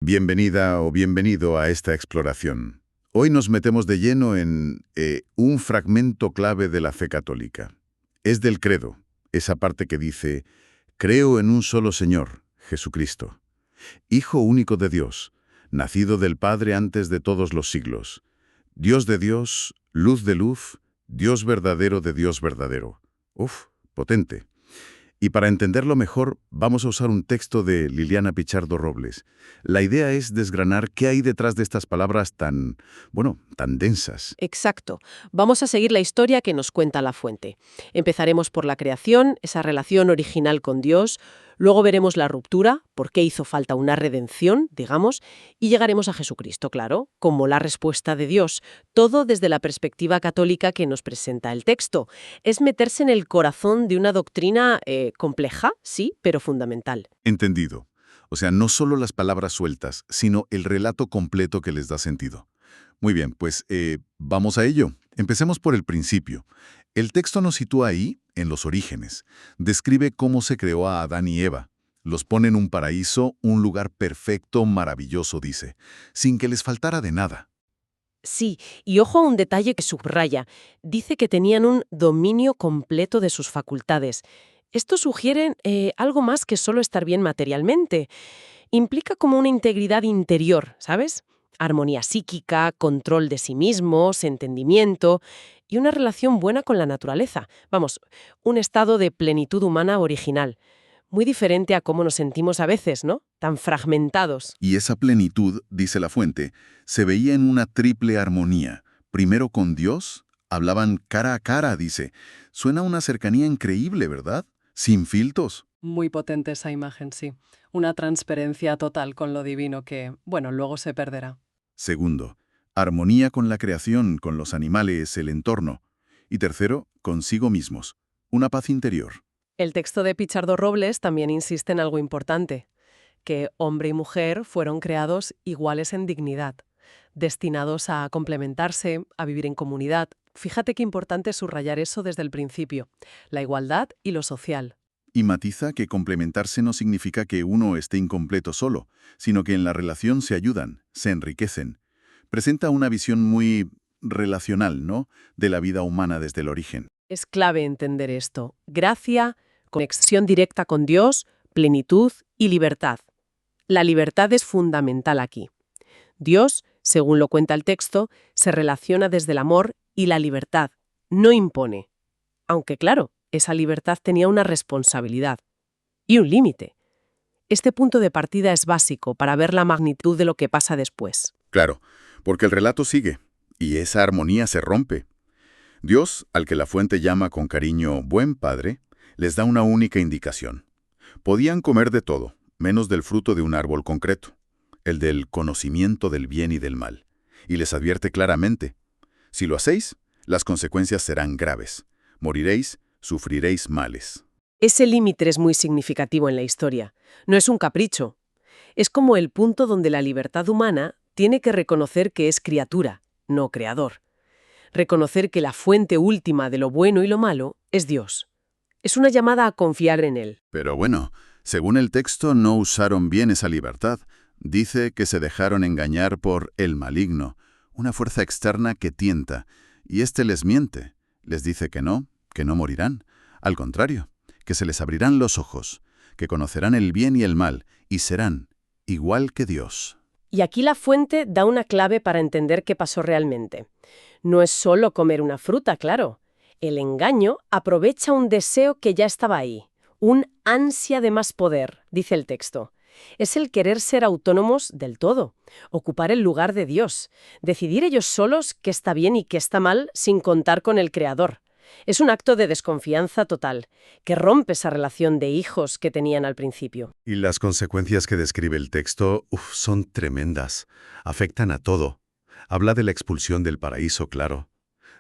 Bienvenida o bienvenido a esta exploración. Hoy nos metemos de lleno en un fragmento clave de la fe católica. Es del credo, esa parte que dice, creo en un solo Señor, Jesucristo, Hijo único de Dios, nacido del Padre antes de todos los siglos, Dios de Dios, luz de luz, Dios verdadero de Dios verdadero. Uf, potente. Y para entenderlo mejor, vamos a usar un texto de Liliana Pichardo Robles. La idea es desgranar qué hay detrás de estas palabras tan densas. Exacto. Vamos a seguir la historia que nos cuenta la fuente. Empezaremos por la creación, esa relación original con Dios, luego veremos la ruptura, por qué hizo falta una redención, digamos, y llegaremos a Jesucristo, claro, como la respuesta de Dios, todo desde la perspectiva católica que nos presenta el texto. Es meterse en el corazón de una doctrina compleja, sí, pero fundamental. Entendido. O sea, no solo las palabras sueltas, sino el relato completo que les da sentido. Muy bien, pues vamos a ello. Empecemos por el principio. El texto nos sitúa ahí, en los orígenes. Describe cómo se creó a Adán y Eva. Los pone en un paraíso, un lugar perfecto, maravilloso, dice, sin que les faltara de nada. Sí, y ojo a un detalle que subraya. Dice que tenían un dominio completo de sus facultades. Esto sugiere algo más que solo estar bien materialmente. Implica como una integridad interior, ¿sabes? Armonía psíquica, control de sí mismos, entendimiento y una relación buena con la naturaleza. Vamos, un estado de plenitud humana original. Muy diferente a cómo nos sentimos a veces, ¿no? Tan fragmentados. Y esa plenitud, dice la fuente, se veía en una triple armonía. Primero con Dios, hablaban cara a cara, dice. Suena una cercanía increíble, ¿verdad? Sin filtros. Muy potente esa imagen, sí. Una transparencia total con lo divino que, bueno, luego se perderá. Segundo, armonía con la creación, con los animales, el entorno. Y tercero, consigo mismos. Una paz interior. El texto de Pichardo Robles también insiste en algo importante, que hombre y mujer fueron creados iguales en dignidad, destinados a complementarse, a vivir en comunidad. Fíjate qué importante es subrayar eso desde el principio, la igualdad y lo social. Y matiza que complementarse no significa que uno esté incompleto solo, sino que en la relación se ayudan, se enriquecen. Presenta una visión muy relacional, ¿no?, de la vida humana desde el origen. Es clave entender esto. Gracia, conexión directa con Dios, plenitud y libertad. La libertad es fundamental aquí. Dios, según lo cuenta el texto, se relaciona desde el amor y la libertad. No impone. Aunque claro, esa libertad tenía una responsabilidad y un límite. Este punto de partida es básico para ver la magnitud de lo que pasa después. Claro, porque el relato sigue, y esa armonía se rompe. Dios, al que la fuente llama con cariño buen padre, les da una única indicación. Podían comer de todo, menos del fruto de un árbol concreto, el del conocimiento del bien y del mal. Y les advierte claramente, si lo hacéis, las consecuencias serán graves. Moriréis, sufriréis males. Ese límite es muy significativo en la historia. No es un capricho. Es como el punto donde la libertad humana tiene que reconocer que es criatura, no creador. Reconocer que la fuente última de lo bueno y lo malo es Dios. Es una llamada a confiar en Él. Pero bueno, según el texto no usaron bien esa libertad. Dice que se dejaron engañar por el maligno, una fuerza externa que tienta, y éste les miente. Les dice que no morirán. Al contrario, que se les abrirán los ojos, que conocerán el bien y el mal, y serán igual que Dios. Y aquí la fuente da una clave para entender qué pasó realmente. No es solo comer una fruta, claro. El engaño aprovecha un deseo que ya estaba ahí, un ansia de más poder, dice el texto. Es el querer ser autónomos del todo, ocupar el lugar de Dios, decidir ellos solos qué está bien y qué está mal sin contar con el Creador. Es un acto de desconfianza total, que rompe esa relación de hijos que tenían al principio. Y las consecuencias que describe el texto, son tremendas. Afectan a todo. Habla de la expulsión del paraíso, claro.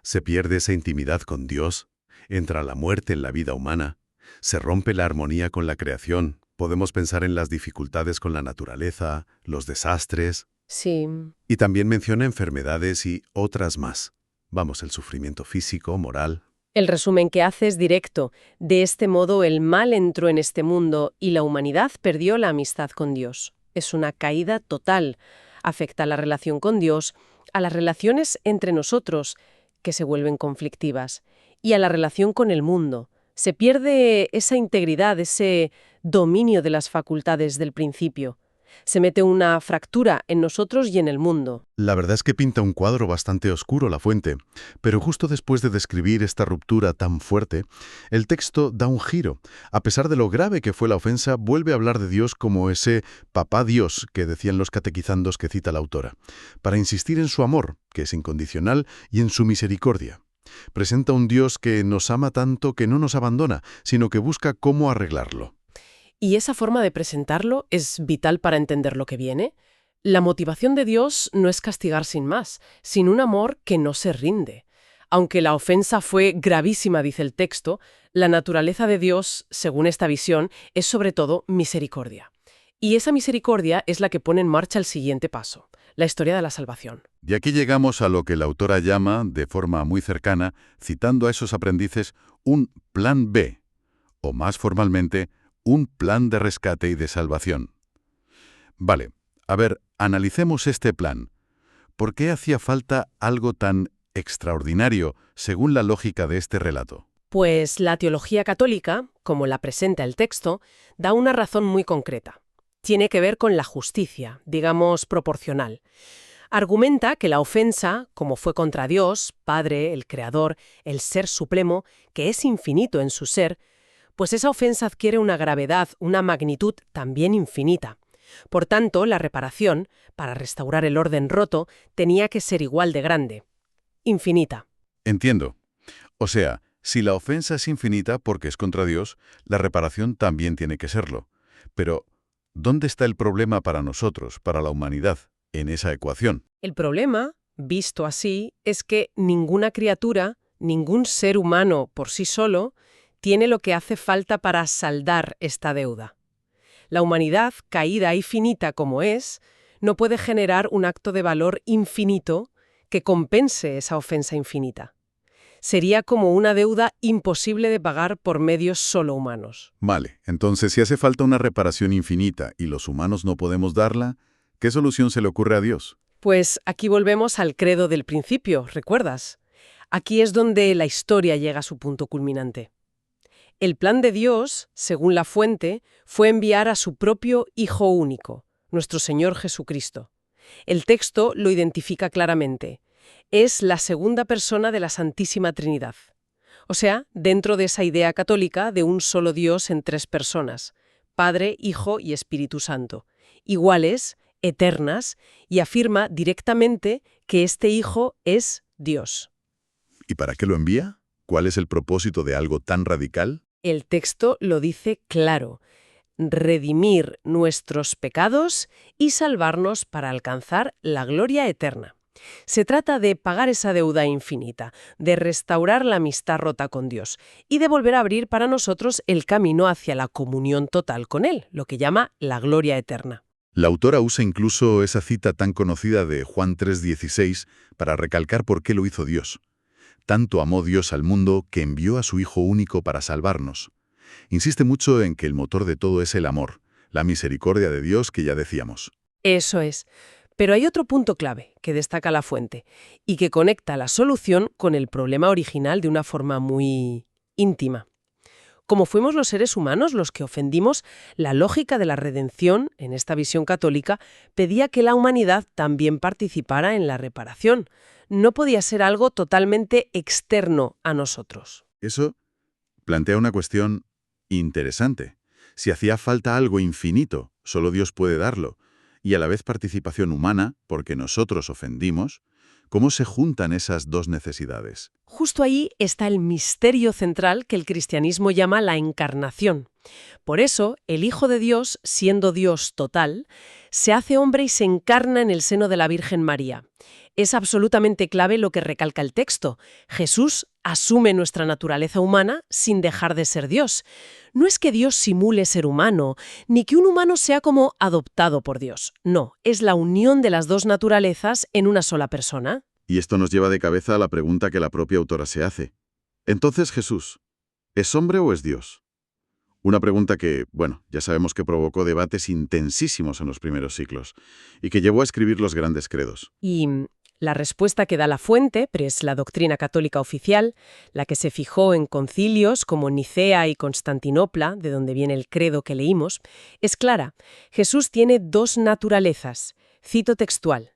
Se pierde esa intimidad con Dios. Entra la muerte en la vida humana. Se rompe la armonía con la creación. Podemos pensar en las dificultades con la naturaleza, los desastres. Sí. Y también menciona enfermedades y otras más. Vamos, el sufrimiento físico, moral. El resumen que hace es directo. De este modo el mal entró en este mundo y la humanidad perdió la amistad con Dios. es una caída total. Afecta a la relación con Dios, a las relaciones entre nosotros, que se vuelven conflictivas, y a la relación con el mundo. Se pierde esa integridad, ese dominio de las facultades del principio. Se mete una fractura en nosotros y en el mundo. La verdad es que pinta un cuadro bastante oscuro La Fuente, pero justo después de describir esta ruptura tan fuerte, el texto da un giro. A pesar de lo grave que fue la ofensa, vuelve a hablar de Dios como ese papá Dios que decían los catequizandos que cita la autora, para insistir en su amor, que es incondicional, y en su misericordia. Presenta un Dios que nos ama tanto que no nos abandona, sino que busca cómo arreglarlo. Y esa forma de presentarlo es vital para entender lo que viene. La motivación de Dios no es castigar sin más, sino un amor que no se rinde. Aunque la ofensa fue gravísima, dice el texto, la naturaleza de Dios, según esta visión, es sobre todo misericordia. Y esa misericordia es la que pone en marcha el siguiente paso, la historia de la salvación. Y aquí llegamos a lo que la autora llama, de forma muy cercana, citando a esos aprendices, un plan B, o más formalmente, un plan de rescate y de salvación. Vale, a ver, analicemos este plan. ¿Por qué hacía falta algo tan extraordinario según la lógica de este relato? Pues la teología católica, como la presenta el texto, da una razón muy concreta. Tiene que ver con la justicia, digamos proporcional. Argumenta que la ofensa, como fue contra Dios, Padre, el Creador, el Ser Supremo, que es infinito en su ser, pues esa ofensa adquiere una gravedad, una magnitud también infinita. Por tanto, la reparación, para restaurar el orden roto, tenía que ser igual de grande. Infinita. Entiendo. O sea, si la ofensa es infinita porque es contra Dios, la reparación también tiene que serlo. Pero, ¿dónde está el problema para nosotros, para la humanidad, en esa ecuación? El problema, visto así, es que ninguna criatura, ningún ser humano por sí solo, tiene lo que hace falta para saldar esta deuda. La humanidad, caída y finita como es, no puede generar un acto de valor infinito que compense esa ofensa infinita. Sería como una deuda imposible de pagar por medios solo humanos. Vale, entonces si hace falta una reparación infinita y los humanos no podemos darla, ¿qué solución se le ocurre a Dios? Pues aquí volvemos al credo del principio, ¿recuerdas? Aquí es donde la historia llega a su punto culminante. El plan de Dios, según La Fuente, fue enviar a su propio Hijo único, nuestro Señor Jesucristo. El texto lo identifica claramente. Es la segunda persona de la Santísima Trinidad. O sea, dentro de esa idea católica de un solo Dios en tres personas, Padre, Hijo y Espíritu Santo, iguales, eternas, y afirma directamente que este Hijo es Dios. ¿Y para qué lo envía? ¿Cuál es el propósito de algo tan radical? El texto lo dice claro: redimir nuestros pecados y salvarnos para alcanzar la gloria eterna. Se trata de pagar esa deuda infinita, de restaurar la amistad rota con Dios y de volver a abrir para nosotros el camino hacia la comunión total con Él, lo que llama la gloria eterna. La autora usa incluso esa cita tan conocida de Juan 3:16 para recalcar por qué lo hizo Dios. Tanto amó Dios al mundo que envió a su Hijo único para salvarnos. Insiste mucho en que el motor de todo es el amor, la misericordia de Dios que ya decíamos. Eso es. Pero hay otro punto clave que destaca La Fuente y que conecta la solución con el problema original de una forma muy íntima. Como fuimos los seres humanos los que ofendimos, la lógica de la redención, en esta visión católica, pedía que la humanidad también participara en la reparación. No podía ser algo totalmente externo a nosotros. Eso plantea una cuestión interesante. Si hacía falta algo infinito, solo Dios puede darlo, y a la vez participación humana, porque nosotros ofendimos, ¿cómo se juntan esas dos necesidades? Justo ahí está el misterio central que el cristianismo llama la encarnación. Por eso, el Hijo de Dios, siendo Dios total, se hace hombre y se encarna en el seno de la Virgen María. Es absolutamente clave lo que recalca el texto. Jesús asume nuestra naturaleza humana sin dejar de ser Dios. No es que Dios simule ser humano, ni que un humano sea como adoptado por Dios. No, es la unión de las dos naturalezas en una sola persona. Y esto nos lleva de cabeza a la pregunta que la propia autora se hace. Entonces, ¿Jesús es hombre o es Dios? Una pregunta que, bueno, ya sabemos que provocó debates intensísimos en los primeros siglos y que llevó a escribir los grandes credos. Y la respuesta que da la fuente, pero es la doctrina católica oficial, la que se fijó en concilios como Nicea y Constantinopla, de donde viene el credo que leímos, es clara. Jesús tiene dos naturalezas. Cito textual.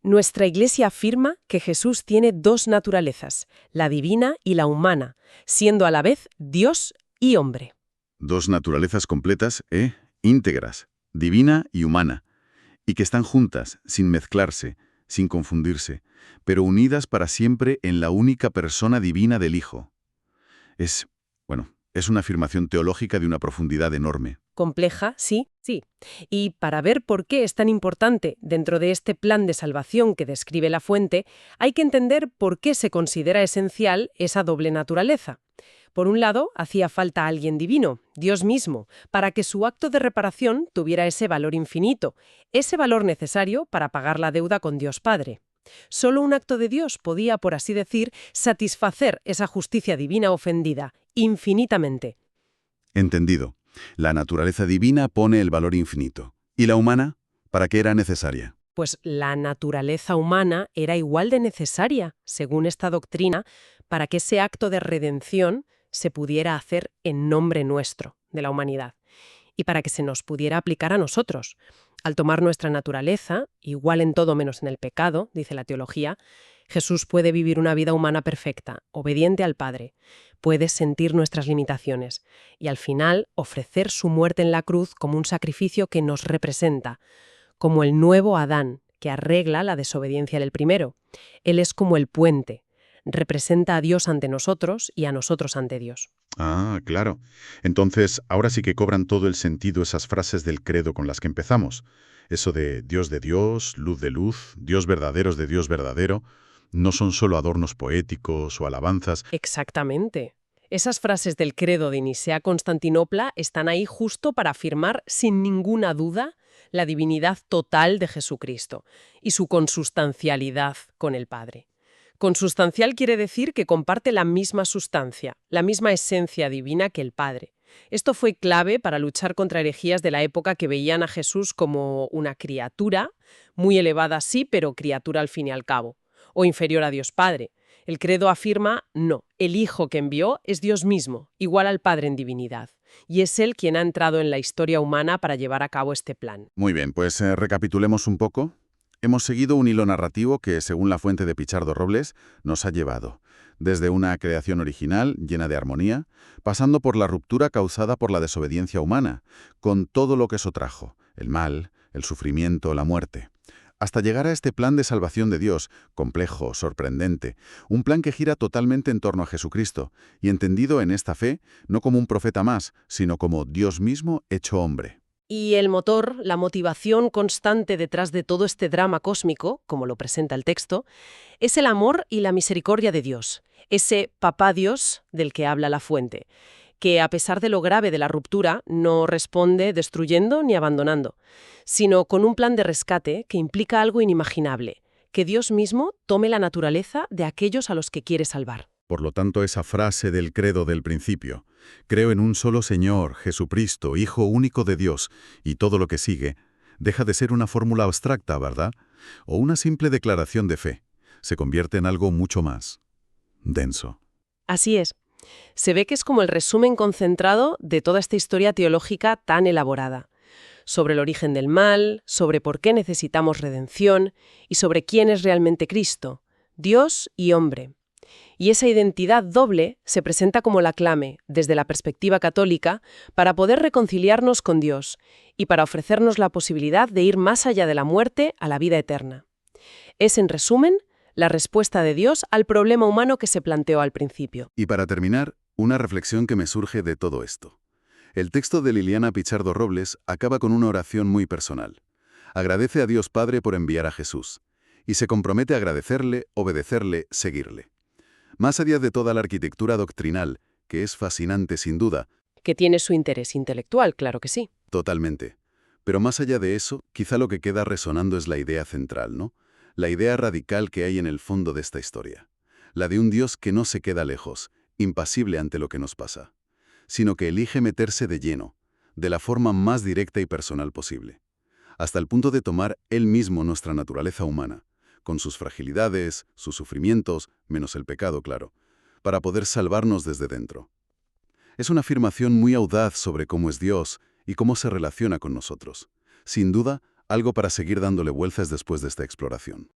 Nuestra Iglesia afirma que Jesús tiene dos naturalezas, la divina y la humana, siendo a la vez Dios y hombre. Dos naturalezas completas, íntegras, divina y humana, y que están juntas, sin mezclarse, sin confundirse, pero unidas para siempre en la única persona divina del Hijo. Es una afirmación teológica de una profundidad enorme. Compleja, sí. Y para ver por qué es tan importante dentro de este plan de salvación que describe la fuente, hay que entender por qué se considera esencial esa doble naturaleza. Por un lado, hacía falta alguien divino, Dios mismo, para que su acto de reparación tuviera ese valor infinito, ese valor necesario para pagar la deuda con Dios Padre. Solo un acto de Dios podía, por así decir, satisfacer esa justicia divina ofendida, infinitamente. Entendido. La naturaleza divina pone el valor infinito. ¿Y la humana? ¿Para qué era necesaria? Pues la naturaleza humana era igual de necesaria, según esta doctrina, para que ese acto de redención se pudiera hacer en nombre nuestro, de la humanidad, y para que se nos pudiera aplicar a nosotros. Al tomar nuestra naturaleza, igual en todo menos en el pecado, dice la teología, Jesús puede vivir una vida humana perfecta, obediente al Padre, puede sentir nuestras limitaciones y al final ofrecer su muerte en la cruz como un sacrificio que nos representa, como el nuevo Adán que arregla la desobediencia del primero. Él es como el puente, representa a Dios ante nosotros y a nosotros ante Dios. Ah, claro. Entonces, ahora sí que cobran todo el sentido esas frases del credo con las que empezamos. Eso de Dios, luz de luz, Dios verdaderos de Dios verdadero, no son solo adornos poéticos o alabanzas. Exactamente. Esas frases del credo de Nicea-Constantinopla están ahí justo para afirmar sin ninguna duda la divinidad total de Jesucristo y su consustancialidad con el Padre. Consustancial quiere decir que comparte la misma sustancia, la misma esencia divina que el Padre. Esto fue clave para luchar contra herejías de la época que veían a Jesús como una criatura, muy elevada sí, pero criatura al fin y al cabo, o inferior a Dios Padre. El credo afirma, no, el Hijo que envió es Dios mismo, igual al Padre en divinidad, y es Él quien ha entrado en la historia humana para llevar a cabo este plan. Muy bien, pues recapitulemos un poco. Hemos seguido un hilo narrativo que, según la fuente de Pichardo Robles, nos ha llevado desde una creación original, llena de armonía, pasando por la ruptura causada por la desobediencia humana, con todo lo que eso trajo, el mal, el sufrimiento, la muerte, hasta llegar a este plan de salvación de Dios, complejo, sorprendente, un plan que gira totalmente en torno a Jesucristo, y entendido en esta fe no como un profeta más, sino como Dios mismo hecho hombre. Y el motor, la motivación constante detrás de todo este drama cósmico, como lo presenta el texto, es el amor y la misericordia de Dios, ese Papá Dios del que habla la fuente, que a pesar de lo grave de la ruptura, no responde destruyendo ni abandonando, sino con un plan de rescate que implica algo inimaginable, que Dios mismo tome la naturaleza de aquellos a los que quiere salvar. Por lo tanto, esa frase del credo del principio, creo en un solo Señor, Jesucristo, Hijo único de Dios, y todo lo que sigue, deja de ser una fórmula abstracta, ¿verdad? O una simple declaración de fe. Se convierte en algo mucho más denso. Así es. Se ve que es como el resumen concentrado de toda esta historia teológica tan elaborada. Sobre el origen del mal, sobre por qué necesitamos redención y sobre quién es realmente Cristo, Dios y hombre. Y esa identidad doble se presenta como la clave, desde la perspectiva católica, para poder reconciliarnos con Dios y para ofrecernos la posibilidad de ir más allá de la muerte a la vida eterna. Es, en resumen, la respuesta de Dios al problema humano que se planteó al principio. Y para terminar, una reflexión que me surge de todo esto. El texto de Liliana Pichardo Robles acaba con una oración muy personal. Agradece a Dios Padre por enviar a Jesús, y se compromete a agradecerle, obedecerle, seguirle. Más allá de toda la arquitectura doctrinal, que es fascinante sin duda. Que tiene su interés intelectual, claro que sí. Totalmente. Pero más allá de eso, quizá lo que queda resonando es la idea central, ¿no? La idea radical que hay en el fondo de esta historia. La de un Dios que no se queda lejos, impasible ante lo que nos pasa. sino que elige meterse de lleno, de la forma más directa y personal posible, hasta el punto de tomar él mismo nuestra naturaleza humana, con sus fragilidades, sus sufrimientos, menos el pecado, claro, para poder salvarnos desde dentro. Es una afirmación muy audaz sobre cómo es Dios y cómo se relaciona con nosotros. Sin duda, algo para seguir dándole vueltas después de esta exploración.